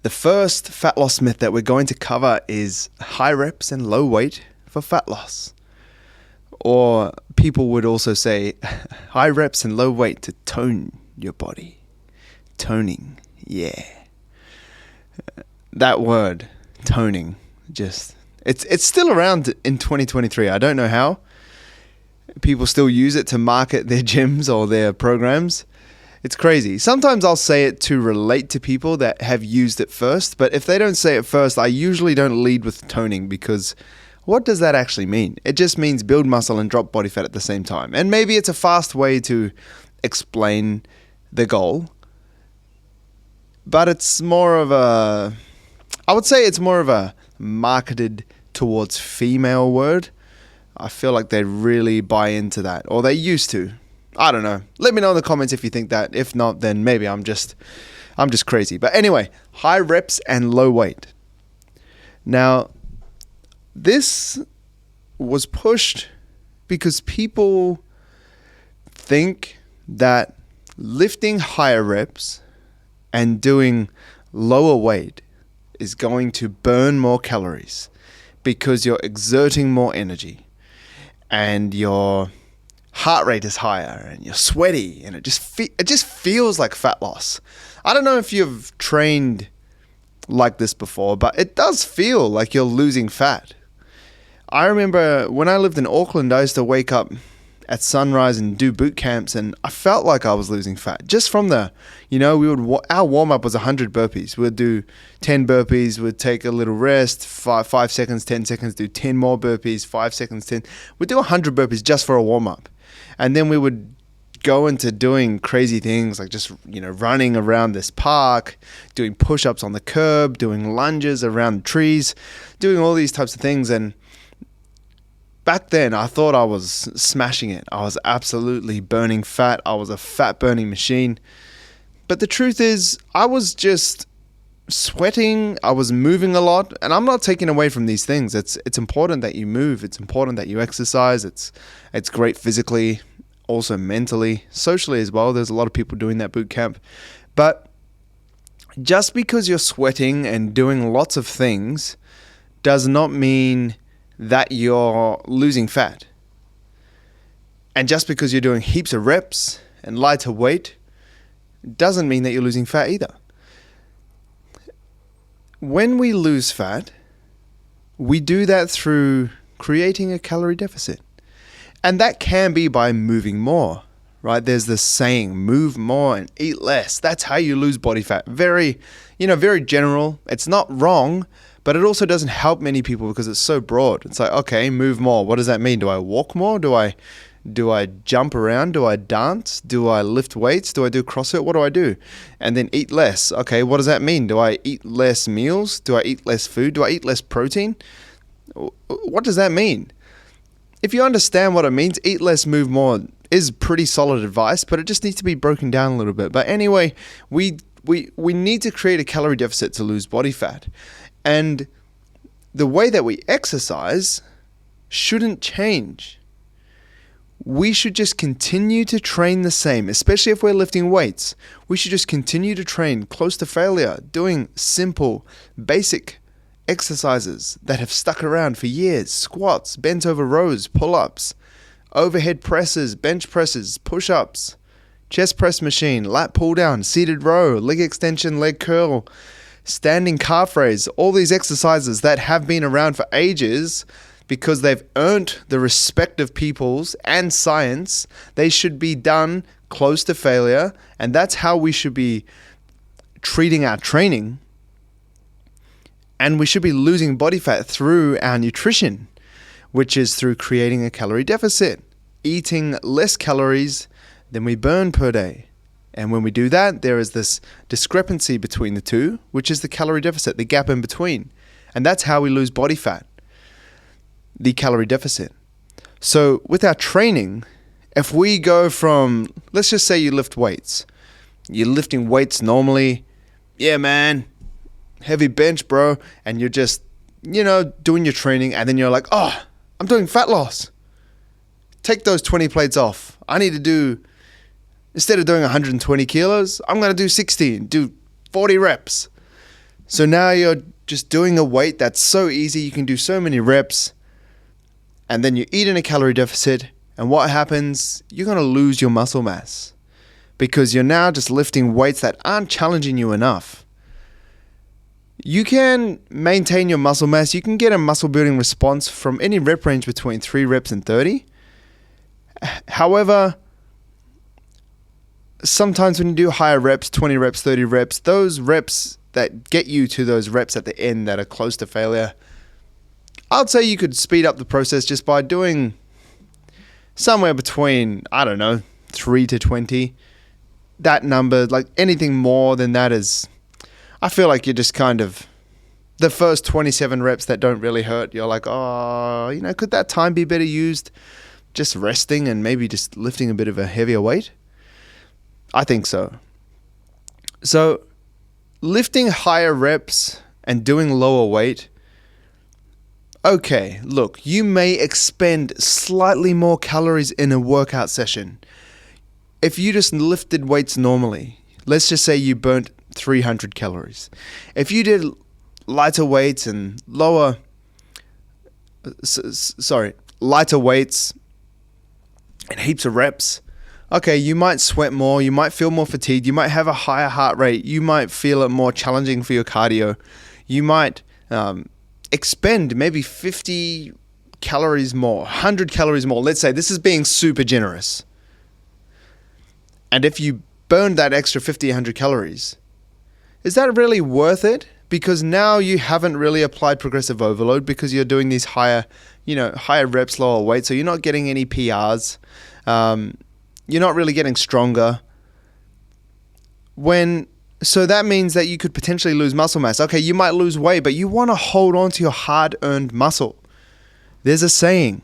The first fat loss myth that we're going to cover is high reps and low weight for fat loss. Or people would also say high reps and low weight to tone your body. Toning, yeah. That word, toning, it's still around in 2023. I don't know how. People still use it to market their gyms or their programs. It's crazy. Sometimes I'll say it to relate to people that have used it first, but if they don't say it first, I usually don't lead with toning because what does that actually mean? It just means build muscle and drop body fat at the same time. And maybe it's a fast way to explain the goal, but it's more of a, I would say it's more of a marketed towards female word. I feel like they really buy into that, or they used to. I don't know. Let me know in the comments if you think that. If not, then maybe I'm just crazy. But anyway, high reps and low weight. Now, this was pushed because people think that lifting higher reps and doing lower weight is going to burn more calories because you're exerting more energy and your heart rate is higher and you're sweaty and it just feels like fat loss. I don't know if you've trained like this before, but it does feel like you're losing fat. I remember when I lived in Auckland, I used to wake up at sunrise and do boot camps, and I felt like I was losing fat just from our warm up was 100 burpees. We'd do 10 burpees, we'd take a little rest, 5 seconds, 10 seconds, do 10 more burpees, 5 seconds, 10. We'd do 100 burpees just for a warm up. And then we would go into doing crazy things like just, running around this park, doing push-ups on the curb, doing lunges around trees, doing all these types of things. And back then, I thought I was smashing it. I was absolutely burning fat. I was a fat-burning machine. But the truth is, I was just sweating. I was moving a lot. And I'm not taking away from these things. It's important that you move. It's important that you exercise. It's great physically, also mentally, socially as well. There's a lot of people doing that boot camp. But just because you're sweating and doing lots of things does not mean that you're losing fat. And just because you're doing heaps of reps and lighter weight doesn't mean that you're losing fat either. When we lose fat, we do that through creating a calorie deficit. And that can be by moving more, right? There's this saying, move more and eat less. That's how you lose body fat. Very general. It's not wrong, but it also doesn't help many people because it's so broad. It's like, okay, move more. What does that mean? Do I walk more? Do I jump around? Do I dance? Do I lift weights? Do I do CrossFit? What do I do? And then eat less. Okay, what does that mean? Do I eat less meals? Do I eat less food? Do I eat less protein? What does that mean? If you understand what it means, eat less, move more is pretty solid advice, but it just needs to be broken down a little bit. But anyway, we need to create a calorie deficit to lose body fat. And the way that we exercise shouldn't change. We should just continue to train the same, especially if we're lifting weights. We should just continue to train close to failure, doing simple, basic exercises that have stuck around for years. Squats, bent over rows, pull-ups, overhead presses, bench presses, push-ups, chest press machine, lat pull down, seated row, leg extension, leg curl, standing calf raise. All these exercises that have been around for ages because they've earned the respect of peoples and science. They should be done close to failure, and that's how we should be treating our training. And we should be losing body fat through our nutrition, which is through creating a calorie deficit, eating less calories than we burn per day. And when we do that, there is this discrepancy between the two, which is the calorie deficit, the gap in between. And that's how we lose body fat, the calorie deficit. So with our training, if we go from, let's just say you lift weights. You're lifting weights normally. Yeah, man. Heavy bench, bro, and you're just, doing your training, and then you're like, oh, I'm doing fat loss. Take those 20 plates off. I need to do, instead of doing 120 kilos, I'm going to do 60 and do 40 reps. So now you're just doing a weight that's so easy, you can do so many reps, and then you eat in a calorie deficit, and what happens? You're going to lose your muscle mass because you're now just lifting weights that aren't challenging you enough. You can maintain your muscle mass. You can get a muscle building response from any rep range between 3 reps and 30. However, sometimes when you do higher reps, 20 reps, 30 reps, those reps that get you to those reps at the end that are close to failure, I'd say you could speed up the process just by doing somewhere between, 3 to 20. That number, like anything more than that is, I feel like you're just kind of, the first 27 reps that don't really hurt, you're like, could that time be better used just resting and maybe just lifting a bit of a heavier weight? I think so. So lifting higher reps and doing lower weight, okay, look, you may expend slightly more calories in a workout session. If you just lifted weights normally, let's just say you burnt 300 calories. If you did lighter weights and lighter weights and heaps of reps, okay, you might sweat more, you might feel more fatigued, you might have a higher heart rate, you might feel it more challenging for your cardio, you might expend maybe 50 calories more, 100 calories more. Let's say this is being super generous. And if you burn that extra 50, 100 calories, is that really worth it? Because now you haven't really applied progressive overload because you're doing these higher reps, lower weight. So you're not getting any PRs. You're not really getting stronger. So that means that you could potentially lose muscle mass. Okay, you might lose weight, but you want to hold on to your hard-earned muscle. There's a saying.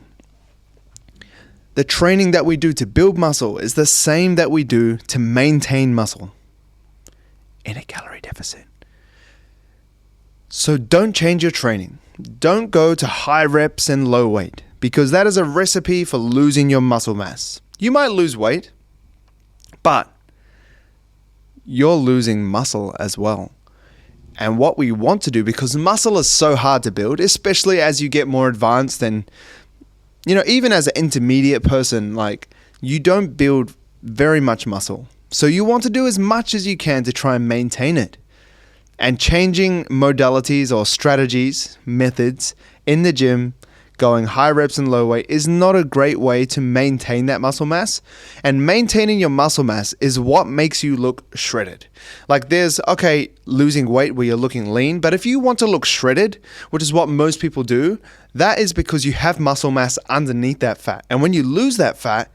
The training that we do to build muscle is the same that we do to maintain muscle in a calorie deficit. So don't change your training. Don't go to high reps and low weight because that is a recipe for losing your muscle mass. You might lose weight, but you're losing muscle as well. And what we want to do, because muscle is so hard to build, especially as you get more advanced and, even as an intermediate person, like you don't build very much muscle. So you want to do as much as you can to try and maintain it. And changing modalities or strategies, methods in the gym, going high reps and low weight is not a great way to maintain that muscle mass. And maintaining your muscle mass is what makes you look shredded. Like losing weight where you're looking lean, but if you want to look shredded, which is what most people do, that is because you have muscle mass underneath that fat. And when you lose that fat,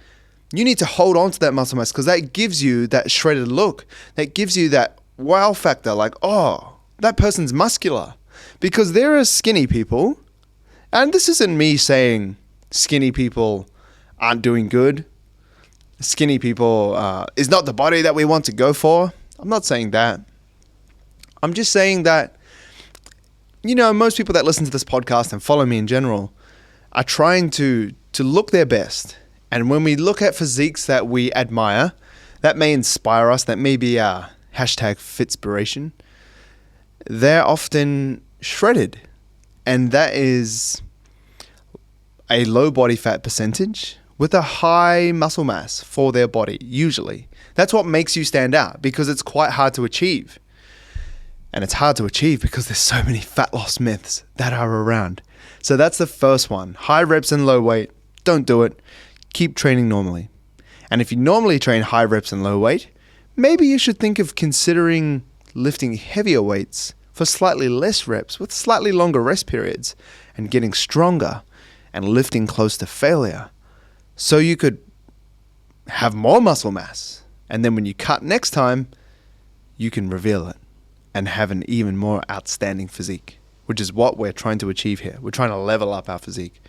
you need to hold on to that muscle mass because that gives you that shredded look. That gives you that wow factor, like, oh, that person's muscular. Because there are skinny people, and this isn't me saying skinny people aren't doing good. Skinny people is not the body that we want to go for. I'm not saying that. I'm just saying that, most people that listen to this podcast and follow me in general are trying to look their best. And when we look at physiques that we admire, that may inspire us, that may be our #Fitspiration, they're often shredded. And that is a low body fat percentage with a high muscle mass for their body, usually. That's what makes you stand out because it's quite hard to achieve. And it's hard to achieve because there's so many fat loss myths that are around. So that's the first one. High reps and low weight, don't do it. Keep training normally. And if you normally train high reps and low weight, maybe you should think of considering lifting heavier weights for slightly less reps with slightly longer rest periods and getting stronger and lifting close to failure so you could have more muscle mass. And then when you cut next time, you can reveal it and have an even more outstanding physique, which is what we're trying to achieve here. We're trying to level up our physique.